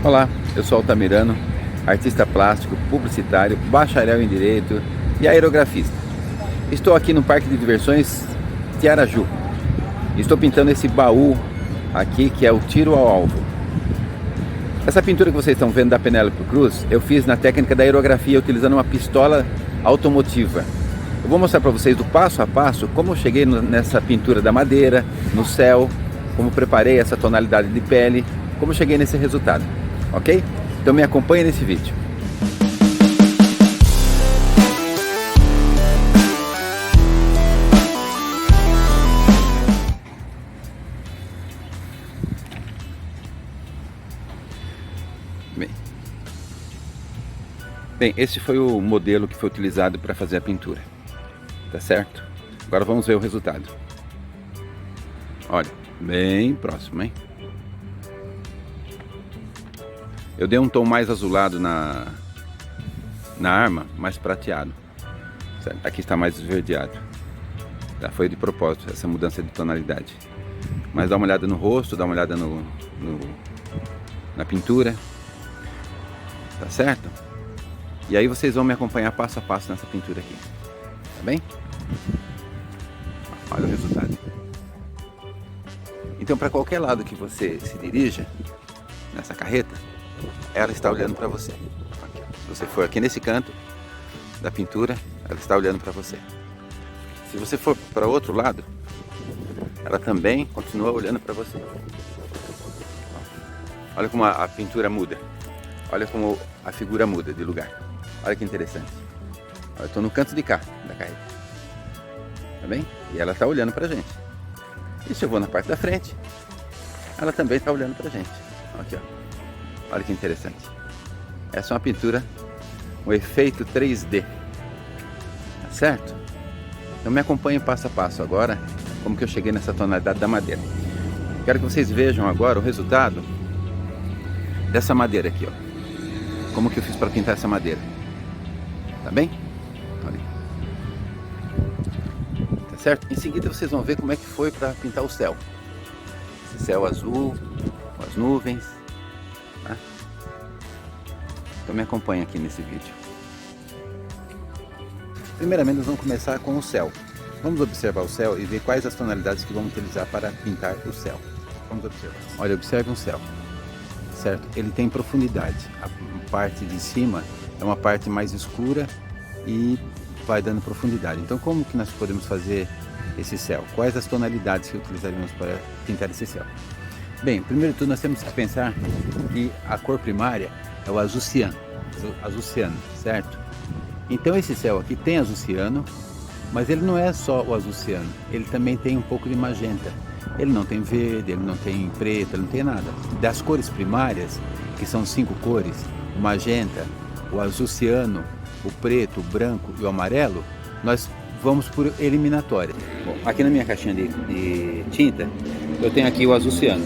Olá, eu sou Altamirano, artista plástico, publicitário, bacharel em Direito e aerografista. Estou aqui no Parque de Diversões Tiaraju. Estou pintando esse baú aqui que é o tiro ao alvo. Essa pintura que vocês estão vendo da Penélope Cruz, eu fiz na técnica da aerografia utilizando uma pistola automotiva. Eu vou mostrar para vocês do passo a passo como eu cheguei nessa pintura da madeira, no céu, como preparei essa tonalidade de pele, como eu cheguei nesse resultado, ok? Então me acompanhe nesse vídeo. Bem, esse foi o modelo que foi utilizado para fazer a pintura, tá certo? Agora vamos ver o resultado. Olha, bem próximo, hein? Eu dei um tom mais azulado na arma, mais prateado. Certo? Aqui está mais esverdeado. Tá? Foi de propósito essa mudança de tonalidade. Mas dá uma olhada no rosto, dá uma olhada na pintura. Tá certo? E aí vocês vão me acompanhar passo a passo nessa pintura aqui. Tá bem? Olha o resultado. Então, para qualquer lado que você se dirija nessa carreta, ela está olhando para você. Se você for aqui nesse canto da pintura, ela está olhando para você. Se você for para outro lado, ela também continua olhando para você. Olha como a pintura muda. Olha como a figura muda de lugar. Olha que interessante. Eu estou no canto de cá da carreta. Tá bem? E ela está olhando para a gente. E se eu vou na parte da frente, ela também está olhando para a gente. Aqui, ó. Olha que interessante. Essa é uma pintura, um efeito 3D. Tá certo? Então me acompanhe passo a passo agora, como que eu cheguei nessa tonalidade da madeira. Quero que vocês vejam agora o resultado dessa madeira aqui, ó. Como que eu fiz para pintar essa madeira. Tá bem? Olha. Tá certo? Em seguida vocês vão ver como é que foi para pintar o céu. Esse céu azul, com as nuvens. Tá? Então me acompanha aqui nesse vídeo. Primeiramente nós vamos começar com o céu. Vamos observar o céu e ver quais as tonalidades que vamos utilizar para pintar o céu. Vamos observar. Olha, observe um céu. Certo? Ele tem profundidade. A parte de cima é uma parte mais escura e vai dando profundidade. Então como que nós podemos fazer esse céu? Quais as tonalidades que utilizaríamos para pintar esse céu? Bem, primeiro de tudo nós temos que pensar que a cor primária é o azul ciano, certo? Então esse céu aqui tem azul ciano, mas ele não é só o azul ciano, ele também tem um pouco de magenta. Ele não tem verde, ele não tem preto, ele não tem nada. Das cores primárias, que são 5 cores, o magenta, o azul ciano, o preto, o branco e o amarelo, nós vamos por eliminatória. Bom, aqui na minha caixinha de tinta, eu tenho aqui o azul ciano,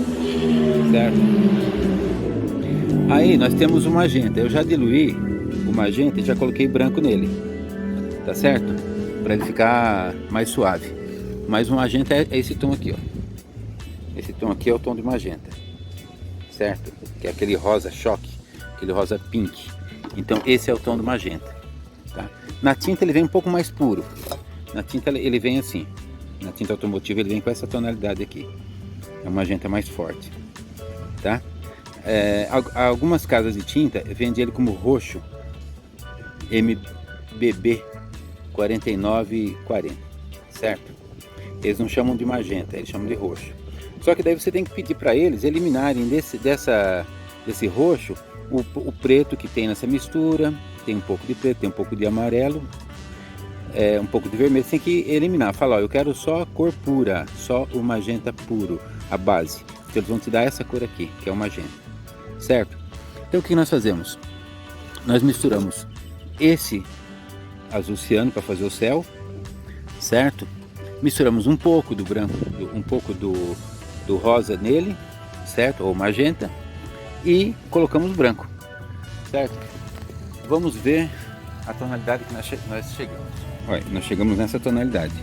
certo? Aí nós temos o magenta. Eu já diluí o magenta e já coloquei branco nele, tá certo? Para ele ficar mais suave. Mas o magenta é esse tom aqui, ó. Esse tom aqui é o tom de magenta, certo? Que é aquele rosa choque, aquele rosa pink. Então esse é o tom do magenta, tá? Na tinta ele vem um pouco mais puro. Na tinta ele vem assim. Na tinta automotiva ele vem com essa tonalidade aqui. É um magenta mais forte, tá? Algumas casas de tinta vendem ele como roxo MBB 4940, certo? Eles não chamam de magenta, eles chamam de roxo. Só que daí você tem que pedir para eles eliminarem desse roxo o preto que tem nessa mistura. Tem um pouco de preto, tem um pouco de amarelo, um pouco de vermelho. Você tem que eliminar, falar, ó, eu quero só a cor pura, só o magenta puro, a base. Então eles vão te dar essa cor aqui, que é o magenta, certo? Então o que nós fazemos? Nós misturamos esse azul ciano para fazer o céu, certo? Misturamos um pouco do branco, um pouco do rosa nele, certo? Ou magenta, e colocamos branco, certo? Vamos ver a tonalidade que nós chegamos. Olha, nós chegamos nessa tonalidade,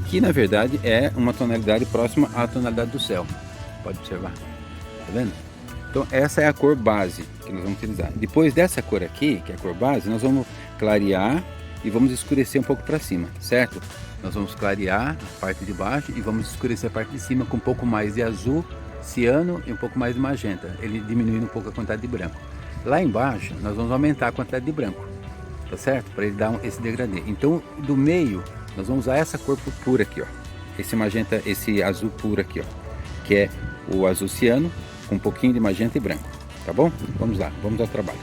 que na verdade é uma tonalidade próxima à tonalidade do céu. Pode observar, tá vendo? Então essa é a cor base que nós vamos utilizar. Depois dessa cor aqui, que é a cor base, nós vamos clarear e vamos escurecer um pouco para cima, certo? Nós vamos clarear a parte de baixo e vamos escurecer a parte de cima com um pouco mais de azul, ciano e um pouco mais de magenta, ele diminuindo um pouco a quantidade de branco. Lá embaixo nós vamos aumentar a quantidade de branco, tá certo? Para ele dar esse degradê. Então do meio nós vamos usar essa cor pura aqui, ó. Esse magenta, esse azul puro aqui, ó, que é o azul ciano com um pouquinho de magenta e branco, tá bom? Vamos lá, vamos ao trabalho.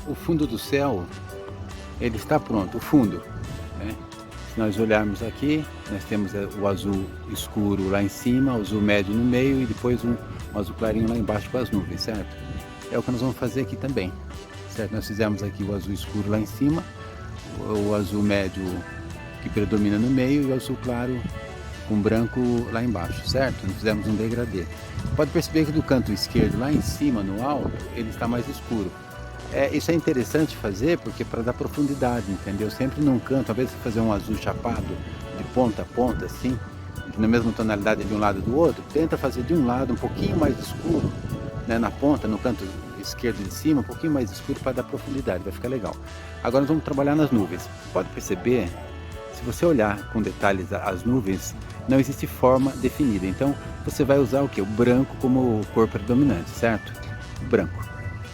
O fundo do céu, ele está pronto, o fundo, né? Se nós olharmos aqui, nós temos o azul escuro lá em cima, o azul médio no meio e depois um azul clarinho lá embaixo com as nuvens, certo? É o que nós vamos fazer aqui também, certo? Nós fizemos aqui o azul escuro lá em cima, o azul médio que predomina no meio e o azul claro com branco lá embaixo, certo? Nós fizemos um degradê. Pode perceber que do canto esquerdo lá em cima, no alto, ele está mais escuro. Isso é interessante fazer porque para dar profundidade, entendeu? Sempre num canto, às vezes fazer um azul chapado de ponta a ponta, assim, na mesma tonalidade de um lado do outro, tenta fazer de um lado um pouquinho mais escuro, né, na ponta, no canto esquerdo de cima, um pouquinho mais escuro para dar profundidade, vai ficar legal. Agora nós vamos trabalhar nas nuvens. Pode perceber, se você olhar com detalhes as nuvens, não existe forma definida. Então você vai usar o que? O branco como cor predominante, certo? O branco.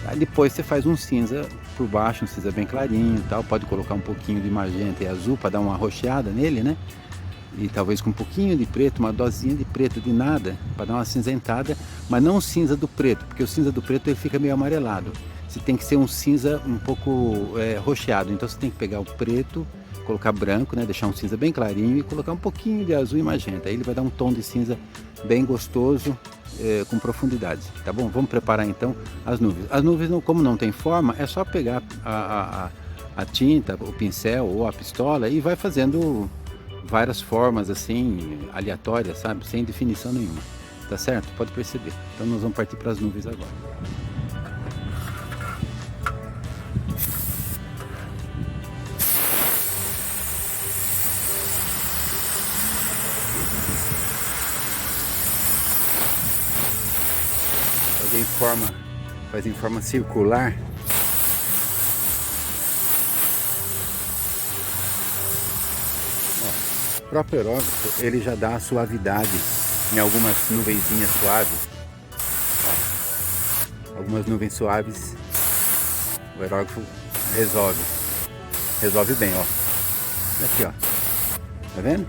Aí depois você faz um cinza por baixo, um cinza bem clarinho e tal. Pode colocar um pouquinho de magenta e azul para dar uma arroxeada nele, né? E talvez com um pouquinho de preto, uma dosinha de preto de nada, para dar uma cinzentada, mas não o cinza do preto, porque o cinza do preto ele fica meio amarelado. Você tem que ser um cinza um pouco roxeado. Então você tem que pegar o preto, colocar branco, né? Deixar um cinza bem clarinho e colocar um pouquinho de azul e magenta. Aí ele vai dar um tom de cinza bem gostoso, com profundidade, tá bom? Vamos preparar então as nuvens. As nuvens, como não tem forma, é só pegar a tinta, o pincel ou a pistola e vai fazendo várias formas assim, aleatórias, sabe? Sem definição nenhuma, tá certo? Pode perceber. Então nós vamos partir para as nuvens agora. Faz em forma circular. Ó, o próprio aerógrafo ele já dá a suavidade em algumas nuvenzinhas suaves. Ó, algumas nuvens suaves o aerógrafo resolve bem, ó. Aqui, ó, tá vendo?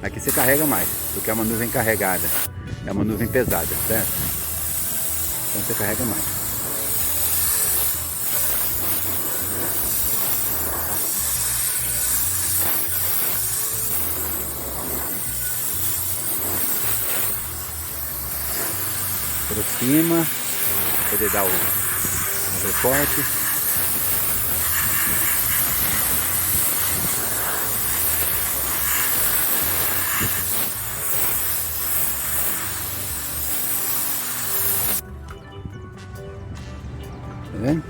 Aqui você carrega mais, porque é uma nuvem carregada. É uma nuvem pesada, certo? Então você carrega mais. Aproxima, poder dar o recorte. Tá vendo?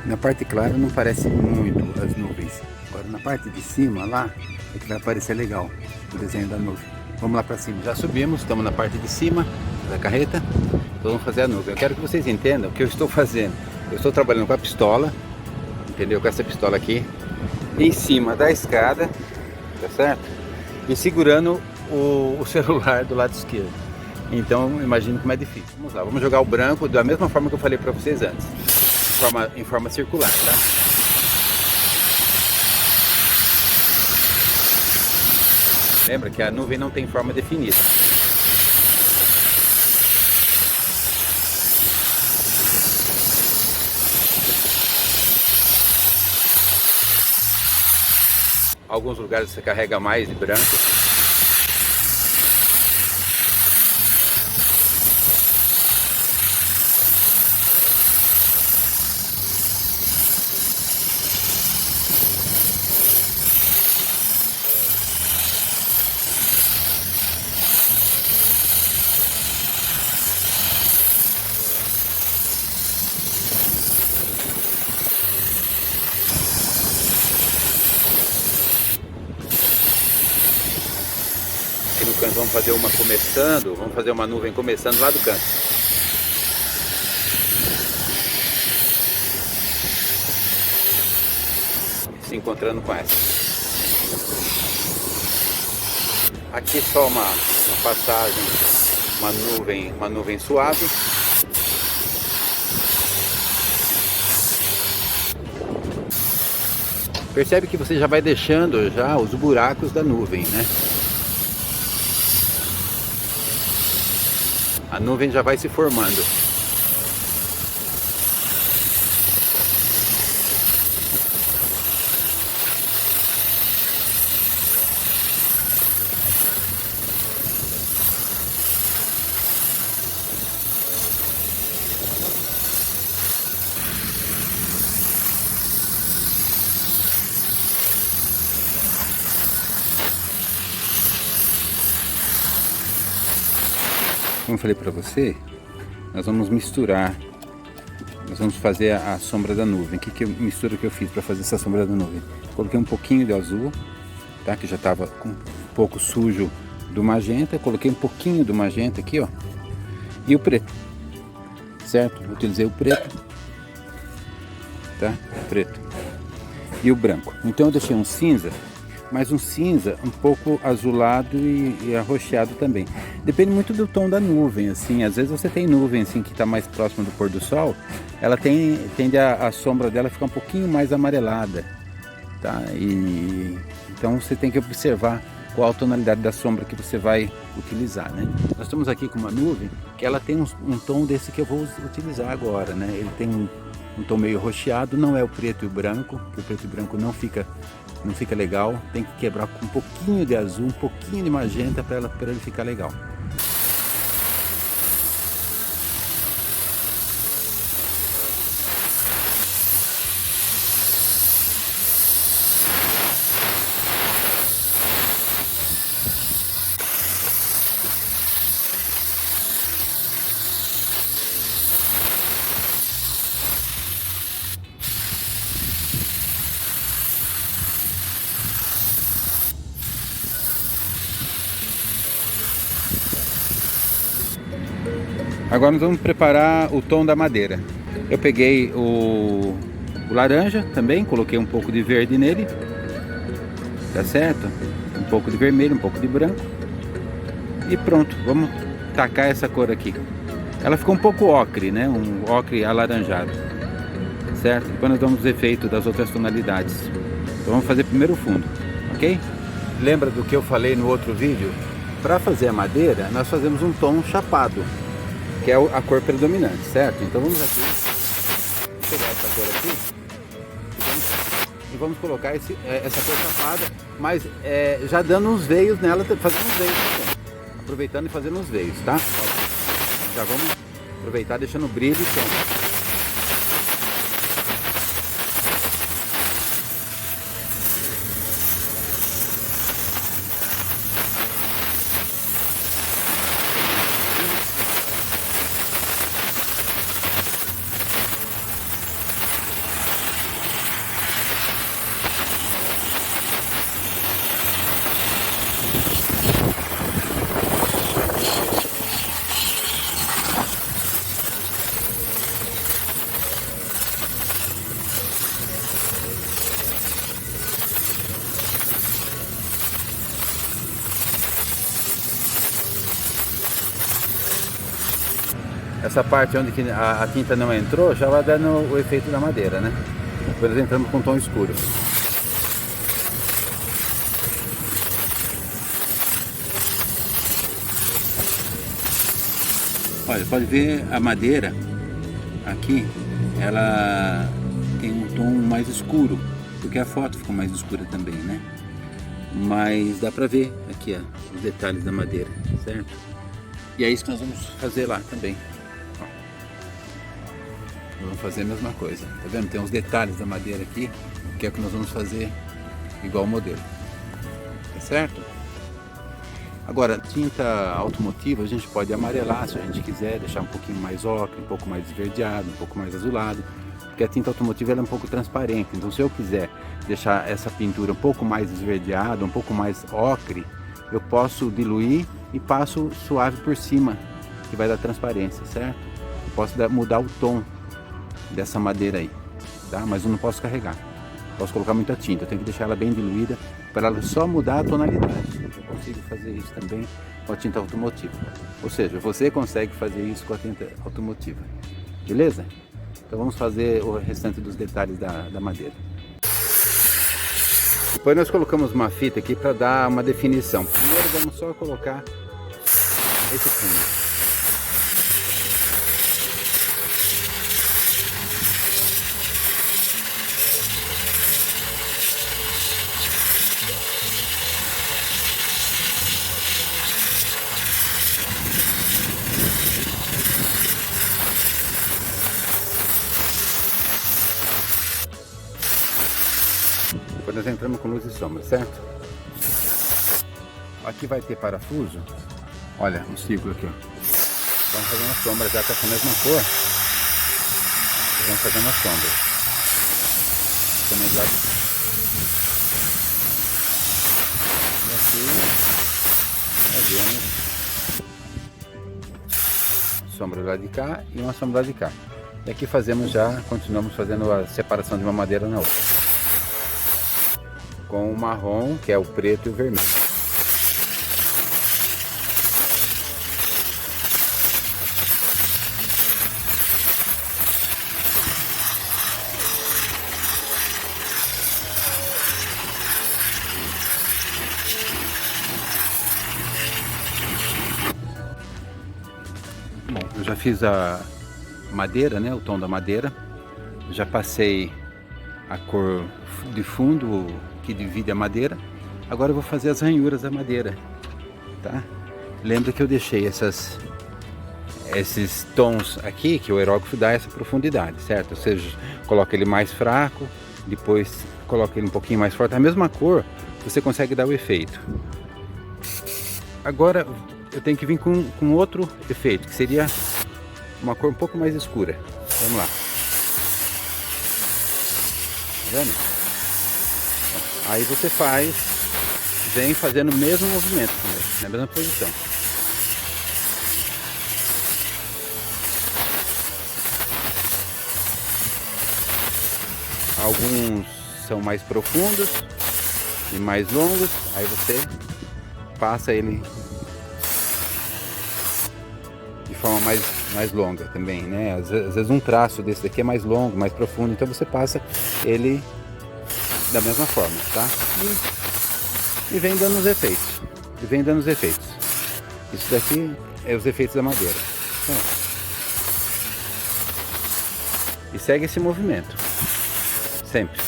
Na parte clara não parece muito as nuvens. Agora na parte de cima lá é que vai aparecer legal o desenho da nuvem. Vamos lá para cima. Já subimos, estamos na parte de cima da carreta. Então vamos fazer a nuvem. Eu quero que vocês entendam o que eu estou fazendo. Eu estou trabalhando com a pistola, entendeu? Com essa pistola aqui, em cima da escada, tá certo? E segurando o celular do lado esquerdo. Então imagino como é difícil. Vamos lá, vamos jogar o branco da mesma forma que eu falei para vocês antes, em forma circular, tá? Lembra que a nuvem não tem forma definida. Alguns lugares você carrega mais de branco. vamos fazer uma começando, vamos fazer uma nuvem começando lá do canto. Se encontrando com essa. Aqui só uma passagem, uma nuvem suave. Percebe que você já vai deixando já os buracos da nuvem, né? A nuvem já vai se formando. Como eu falei para você, nós vamos misturar, nós vamos fazer a sombra da nuvem. Que mistura que eu fiz para fazer essa sombra da nuvem? Coloquei um pouquinho de azul, tá? Que já estava um pouco sujo do magenta. Coloquei um pouquinho do magenta aqui, ó, e o preto, certo? Utilizei o preto, tá? O preto e o branco. Então eu deixei um cinza, mas um cinza um pouco azulado e arroxeado também. Depende muito do tom da nuvem, assim. Às vezes você tem nuvem assim que está mais próxima do pôr do sol, ela tende a sombra dela ficar um pouquinho mais amarelada, tá? E então você tem que observar qual a tonalidade da sombra que você vai utilizar, né? Nós estamos aqui com uma nuvem que ela tem um tom desse que eu vou utilizar agora, né? Ele tem um tom meio roxeado, não é o preto e o branco, que o preto e o branco não fica legal. Tem que quebrar com um pouquinho de azul, um pouquinho de magenta para ele ficar legal. Agora nós vamos preparar o tom da madeira. Eu peguei o laranja também, coloquei um pouco de verde nele, tá certo? Um pouco de vermelho, um pouco de branco. E pronto, vamos tacar essa cor aqui. Ela ficou um pouco ocre, né? Um ocre alaranjado, certo? Depois nós damos os efeitos das outras tonalidades. Então vamos fazer primeiro o fundo, ok? Lembra do que eu falei no outro vídeo? Para fazer a madeira, nós fazemos um tom chapado, que é a cor predominante, certo? Então vamos aqui, pegar essa cor aqui e vamos colocar essa cor chapada, mas já dando uns veios nela, fazendo uns veios também. Aproveitando e fazendo uns veios, tá? Ó, já vamos aproveitar deixando o brilho e pronto. Essa parte onde a tinta não entrou, já vai dando o efeito da madeira, né? Depois entramos com um tom escuro. Olha, pode ver a madeira aqui, ela tem um tom mais escuro, porque a foto ficou mais escura também, né? Mas dá pra ver aqui, ó, os detalhes da madeira, certo? E é isso que nós vamos fazer lá também. Vamos fazer a mesma coisa, tá vendo? Tem uns detalhes da madeira aqui, que é o que nós vamos fazer igual o modelo, tá certo? Agora, tinta automotiva a gente pode amarelar se a gente quiser, deixar um pouquinho mais ocre, um pouco mais esverdeado, um pouco mais azulado, porque a tinta automotiva ela é um pouco transparente, então se eu quiser deixar essa pintura um pouco mais esverdeada, um pouco mais ocre, eu posso diluir e passo suave por cima, que vai dar transparência, certo? Eu posso mudar o tom dessa madeira aí, tá? Mas eu não posso carregar. Posso colocar muita tinta, eu tenho que deixar ela bem diluída para ela só mudar a tonalidade. Eu consigo fazer isso também com a tinta automotiva. Ou seja, você consegue fazer isso com a tinta automotiva. Beleza? Então vamos fazer o restante dos detalhes da madeira. Depois nós colocamos uma fita aqui para dar uma definição. Primeiro vamos só colocar esse fundo. Depois nós entramos com luz e sombra, certo? Aqui vai ter parafuso. Olha, um círculo aqui, ó. Vamos fazer uma sombra já com essa mesma cor. Vamos fazer uma sombra. Também do lado de cá. E aqui fazemos sombra do lado de cá e uma sombra do lado de cá. E aqui continuamos fazendo a separação de uma madeira na outra. Com o marrom, que é o preto e o vermelho. Bom, eu já fiz a madeira, né, o tom da madeira. Já passei a cor de fundo que divide a madeira. Agora eu vou fazer as ranhuras da madeira, tá? Lembra que eu deixei esses tons aqui, que o aerógrafo dá essa profundidade, certo? Ou seja, coloca ele mais fraco, depois coloca ele um pouquinho mais forte. A mesma cor, você consegue dar o efeito. Agora eu tenho que vir com outro efeito, que seria uma cor um pouco mais escura. Vamos lá. Tá vendo? Aí você vem fazendo o mesmo movimento também, na mesma posição. Alguns são mais profundos e mais longos, aí você passa ele de forma mais longa também, né? Às vezes um traço desse daqui é mais longo, mais profundo, então você passa ele da mesma forma, tá? E vem dando os efeitos. Isso daqui é os efeitos da madeira. E segue esse movimento. Sempre.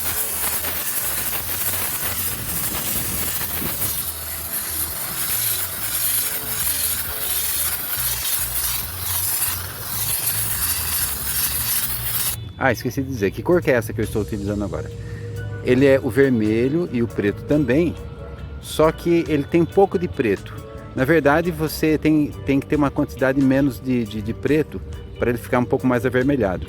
Ah, esqueci de dizer. Que cor que é essa que eu estou utilizando agora? Ele é o vermelho e o preto também, só que ele tem um pouco de preto. Na verdade, você tem que ter uma quantidade menos de preto para ele ficar um pouco mais avermelhado.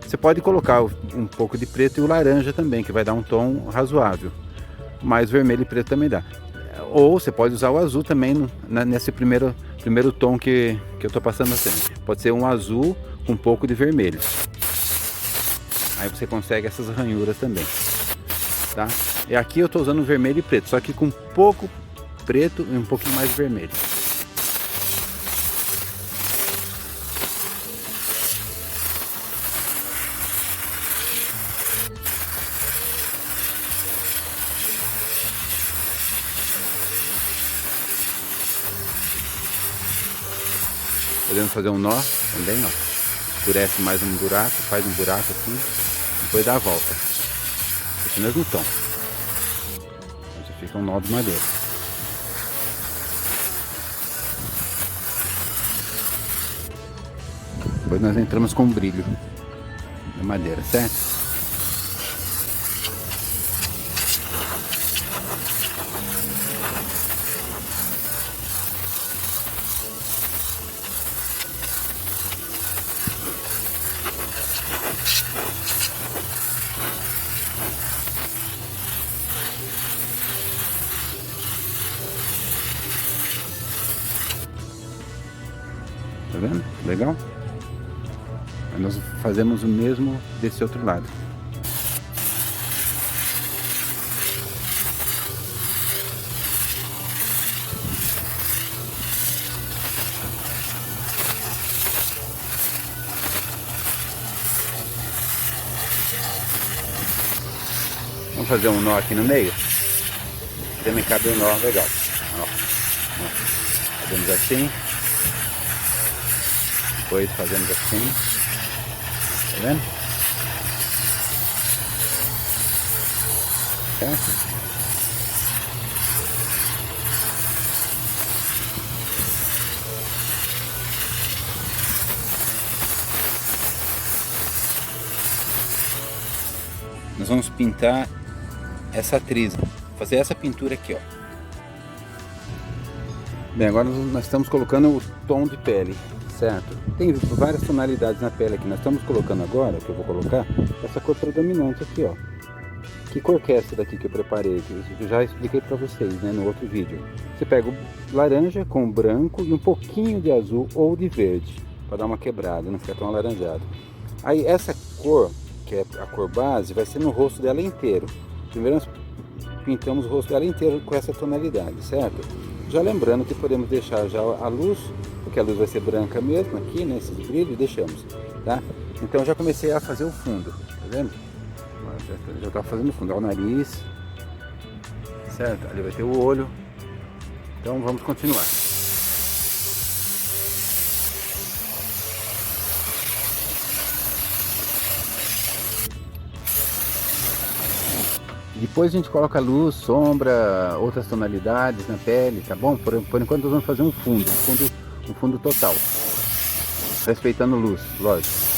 Você pode colocar um pouco de preto e o laranja também, que vai dar um tom razoável. Mas vermelho e preto também dá. Ou você pode usar o azul também nesse primeiro tom que eu estou passando assim. Pode ser um azul com um pouco de vermelho. Aí você consegue essas ranhuras também. Tá? E aqui eu estou usando vermelho e preto, só que com pouco preto e um pouquinho mais vermelho. Podemos fazer um nó também, ó. Escurece mais um buraco, faz um buraco assim, depois dá a volta. Esse mesmo tom. Então já fica um nó de madeira. Depois nós entramos com o brilho da madeira, certo? Legal? Aí nós fazemos o mesmo desse outro lado. Vamos fazer um nó aqui no meio? Também cabe um nó legal. Ó, ó. Fazemos assim. Depois fazemos assim. Tá vendo? Certo? Nós vamos pintar essa atriz, fazer essa pintura aqui, ó. Bem, agora nós estamos colocando o tom de pele, certo? Tem várias tonalidades na pele aqui. Nós estamos colocando agora, que eu vou colocar, essa cor predominante aqui, ó. Que cor que é essa daqui que eu preparei? Que eu já expliquei para vocês, né, no outro vídeo. Você pega o laranja com branco e um pouquinho de azul ou de verde, para dar uma quebrada, não ficar tão alaranjado. Aí essa cor, que é a cor base, vai ser no rosto dela inteiro. Primeiro nós pintamos o rosto dela inteiro com essa tonalidade, certo? Já lembrando que podemos deixar já a luz, porque a luz vai ser branca mesmo aqui, né, esse brilho, deixamos, tá? Então já comecei a fazer o fundo, tá vendo? Já está fazendo o fundo, ó, o nariz, certo? Ali vai ter o olho. Então vamos continuar. Depois a gente coloca luz, sombra, outras tonalidades na pele, tá bom? Por enquanto nós vamos fazer um fundo total, respeitando luz, lógico.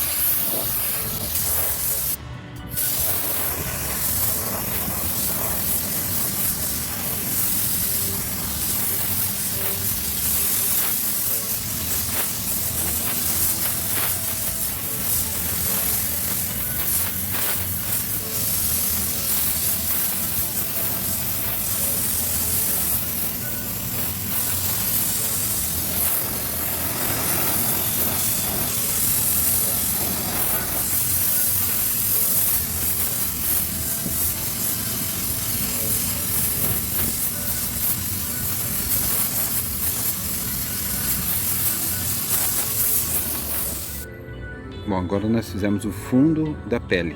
Bom, agora nós fizemos o fundo da pele.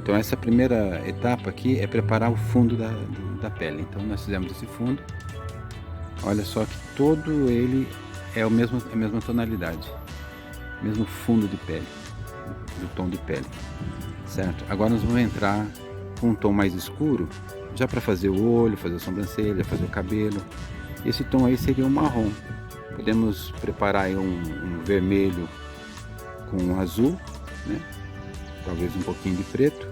Então essa primeira etapa aqui é preparar o fundo da pele. Então nós fizemos esse fundo. Olha só que todo ele é a mesma tonalidade. Mesmo fundo de pele, do tom de pele. Certo? Agora nós vamos entrar com um tom mais escuro, já para fazer o olho, fazer a sobrancelha, fazer o cabelo. Esse tom aí seria um marrom. Podemos preparar aí um vermelho com azul, né? Talvez um pouquinho de preto,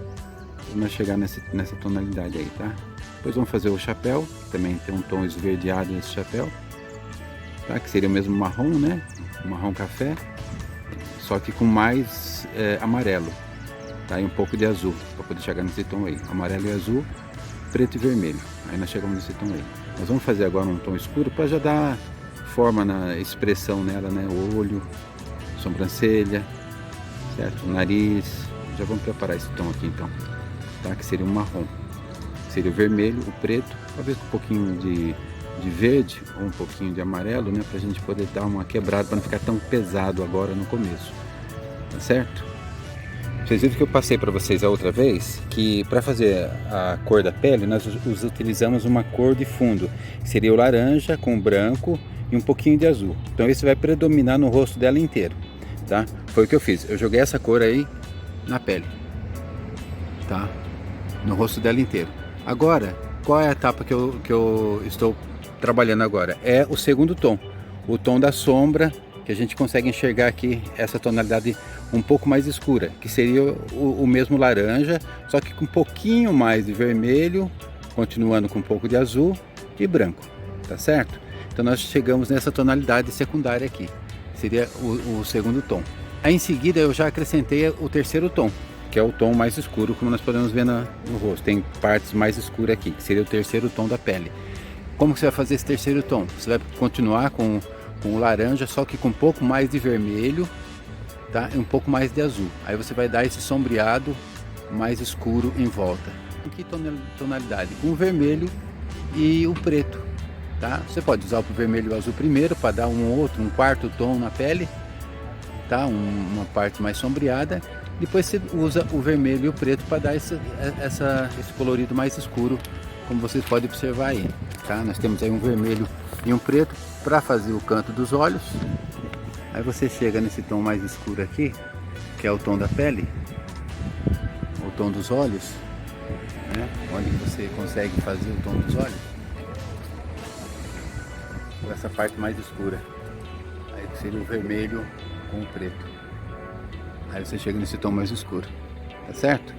para nós chegar nessa tonalidade aí, tá? Depois vamos fazer o chapéu, também tem um tom esverdeado nesse chapéu, tá? Que seria o mesmo marrom, né? Um marrom café, só que com mais amarelo, tá? E um pouco de azul, para poder chegar nesse tom aí, amarelo e azul, preto e vermelho. Aí nós chegamos nesse tom aí. Nós vamos fazer agora um tom escuro para já dar forma na expressão nela, né? O olho, sobrancelha, certo? O nariz. Já vamos preparar esse tom aqui então, tá? Que seria um marrom, seria o vermelho, o preto, talvez um pouquinho de verde ou um pouquinho de amarelo, né? Pra gente poder dar uma quebrada, para não ficar tão pesado agora no começo, tá certo? Vocês viram que eu passei para vocês a outra vez que para fazer a cor da pele nós utilizamos uma cor de fundo, que seria o laranja com branco e um pouquinho de azul. Então esse vai predominar no rosto dela inteiro, tá? Foi o que eu fiz, eu joguei essa cor aí na pele, tá? No rosto dela inteiro. Agora, qual é a etapa que eu estou trabalhando agora? É o segundo tom, o tom da sombra, que a gente consegue enxergar aqui essa tonalidade um pouco mais escura, que seria o mesmo laranja, só que com um pouquinho mais de vermelho, continuando com um pouco de azul e branco, tá certo? Então nós chegamos nessa tonalidade secundária aqui, seria o segundo tom. Aí em seguida eu já acrescentei o terceiro tom, que é o tom mais escuro, como nós podemos ver no rosto. Tem partes mais escuras aqui, que seria o terceiro tom da pele. Como que você vai fazer esse terceiro tom? Você vai continuar com com o laranja, só que com um pouco mais de vermelho, tá? E um pouco mais de azul. Aí você vai dar esse sombreado mais escuro em volta. Em que tonalidade? Com o vermelho e o preto, tá? Você pode usar o vermelho e o azul primeiro para dar um quarto tom na pele, tá? Uma parte mais sombreada. Depois você usa o vermelho e o preto para dar esse colorido mais escuro, como vocês podem observar aí, tá? Nós temos aí um vermelho e um preto para fazer o canto dos olhos. Aí você chega nesse tom mais escuro aqui, que é o tom da pele, o tom dos olhos, né? Onde você consegue fazer o tom dos olhos, essa parte mais escura, aí seria o vermelho com o preto. Aí você chega nesse tom mais escuro, tá certo?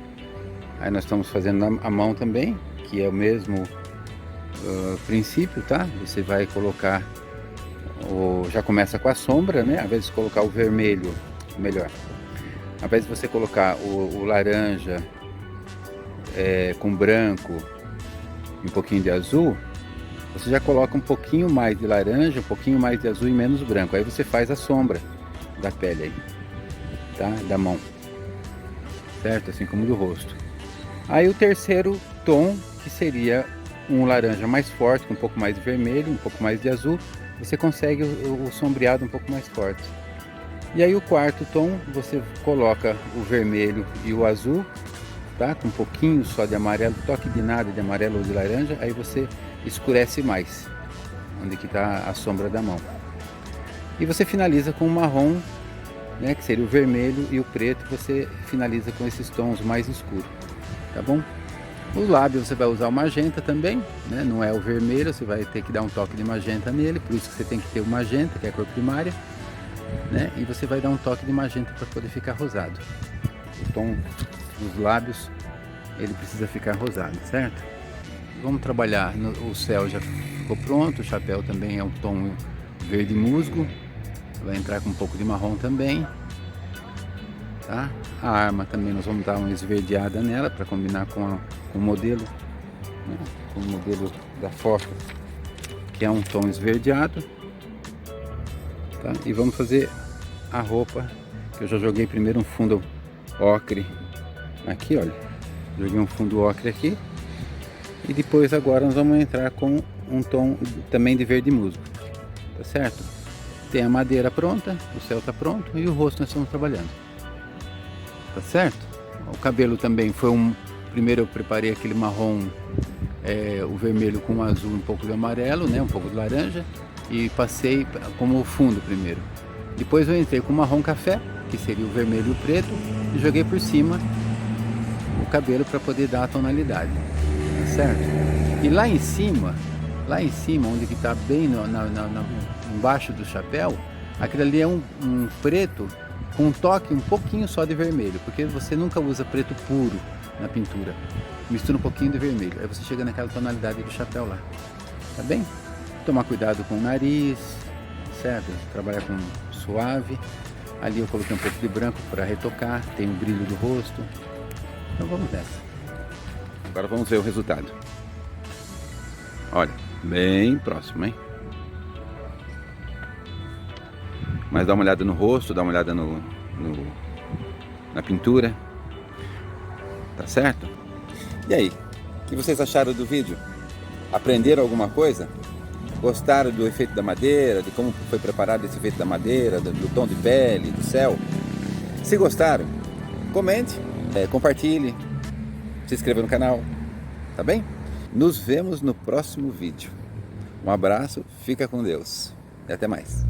Aí nós estamos fazendo a mão também, que é o mesmo princípio, tá? Você vai colocar, já começa com a sombra, né? Ao invés de colocar o vermelho, melhor, ao invés de você colocar o laranja com branco e um pouquinho de azul, você já coloca um pouquinho mais de laranja, um pouquinho mais de azul e menos branco. Aí você faz a sombra da pele aí, tá? Da mão, certo? Assim como do rosto. Aí o terceiro tom, que seria um laranja mais forte, com um pouco mais de vermelho, um pouco mais de azul, você consegue o sombreado um pouco mais forte. E aí o quarto tom, você coloca o vermelho e o azul, tá? Com um pouquinho só de amarelo, toque de nada de amarelo ou de laranja, aí você escurece mais, onde que está a sombra da mão. E você finaliza com o marrom, né, que seria o vermelho e o preto, você finaliza com esses tons mais escuros, tá bom? O lábio você vai usar o magenta também, né? Não é o vermelho, você vai ter que dar um toque de magenta nele, por isso que você tem que ter o magenta, que é a cor primária, né? E você vai dar um toque de magenta para poder ficar rosado. O tom dos lábios, ele precisa ficar rosado, certo? Vamos trabalhar, o céu já ficou pronto, o chapéu também é um tom verde musgo, vai entrar com um pouco de marrom também, tá? A arma também nós vamos dar uma esverdeada nela para combinar com o modelo, né? Com o modelo da foto, que é um tom esverdeado, tá? E vamos fazer a roupa, que eu já joguei primeiro um fundo ocre aqui, olha, joguei um fundo ocre aqui, e depois agora nós vamos entrar com um tom também de verde musgo, tá certo? Tem a madeira pronta, o céu está pronto e o rosto nós estamos trabalhando, tá certo? O cabelo também foi primeiro eu preparei aquele marrom, o vermelho com o azul, um pouco de amarelo, né? Um pouco de laranja, e passei como fundo primeiro. Depois eu entrei com o marrom café, que seria o vermelho e o preto, e joguei por cima o cabelo para poder dar a tonalidade, tá certo? E lá em cima, onde que está bem embaixo do chapéu, aquilo ali é um preto com um toque um pouquinho só de vermelho, porque você nunca usa preto puro na pintura, mistura um pouquinho de vermelho, aí você chega naquela tonalidade do chapéu lá, tá bem? Tomar cuidado com o nariz, certo? Trabalhar com suave. Ali eu coloquei um pouco de branco para retocar, tem o brilho do rosto, então vamos nessa. Agora vamos ver o resultado. Olha, bem próximo, hein? Mas dá uma olhada no rosto, dá uma olhada na pintura. Tá certo? E aí, o que vocês acharam do vídeo? Aprenderam alguma coisa? Gostaram do efeito da madeira, de como foi preparado esse efeito da madeira, do tom de pele, do céu? Se gostaram, comente, compartilhe, se inscreva no canal, tá bem? Nos vemos no próximo vídeo. Um abraço, fica com Deus e até mais.